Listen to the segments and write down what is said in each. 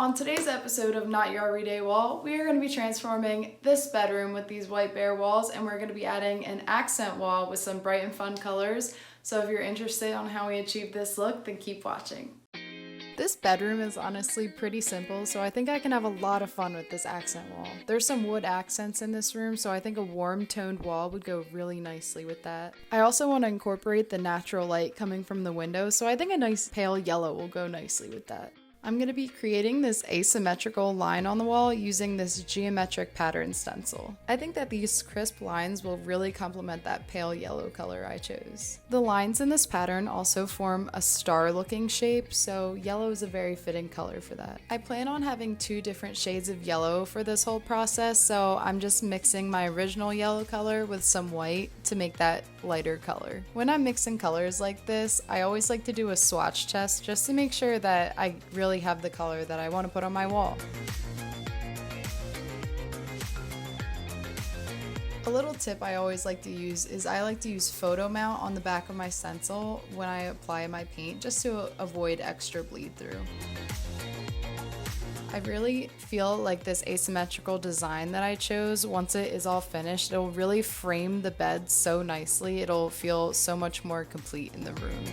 On today's episode of Not Your Everyday Wall, we are going to be transforming this bedroom with these white bare walls, and we're going to be adding an accent wall with some bright and fun colors. So if you're interested on how we achieve this look, then keep watching. This bedroom is honestly pretty simple, so I think I can have a lot of fun with this accent wall. There's some wood accents in this room, so I think a warm toned wall would go really nicely with that. I also want to incorporate the natural light coming from the window, so I think a nice pale yellow will go nicely with that. I'm going to be creating this asymmetrical line on the wall using this geometric pattern stencil. I think that these crisp lines will really complement that pale yellow color I chose. The lines in this pattern also form a star looking shape, so yellow is a very fitting color for that. I plan on having 2 different shades of yellow for this whole process, so I'm just mixing my original yellow color with some white to make that lighter color. When I'm mixing colors like this, I always like to do a swatch test just to make sure that I really have the color that I want to put on my wall. A little tip I always like to use is I like to use photo mount on the back of my stencil when I apply my paint just to avoid extra bleed through. I really feel like this asymmetrical design that I chose, once it is all finished, it'll really frame the bed so nicely. It'll feel so much more complete in the room.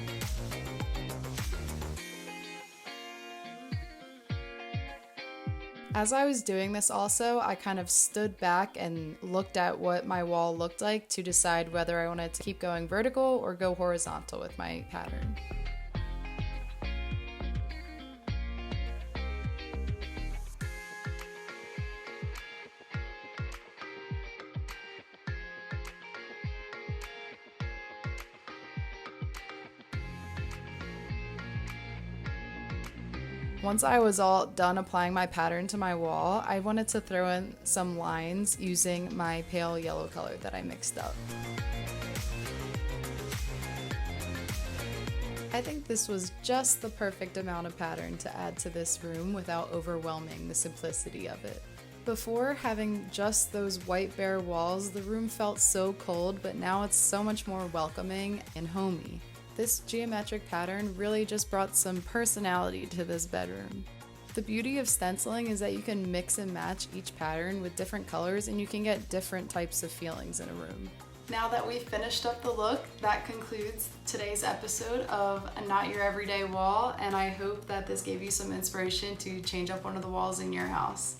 As I was doing this also, I kind of stood back and looked at what my wall looked like to decide whether I wanted to keep going vertical or go horizontal with my pattern. Once I was all done applying my pattern to my wall, I wanted to throw in some lines using my pale yellow color that I mixed up. I think this was just the perfect amount of pattern to add to this room without overwhelming the simplicity of it. Before having just those white bare walls, the room felt so cold, but now it's so much more welcoming and homey. This geometric pattern really just brought some personality to this bedroom. The beauty of stenciling is that you can mix and match each pattern with different colors and you can get different types of feelings in a room. Now that we've finished up the look, that concludes today's episode of Not Your Everyday Wall, and I hope that this gave you some inspiration to change up one of the walls in your house.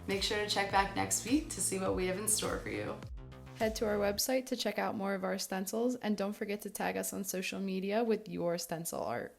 Make sure to check back next week to see what we have in store for you. Head to our website to check out more of our stencils, and don't forget to tag us on social media with your stencil art.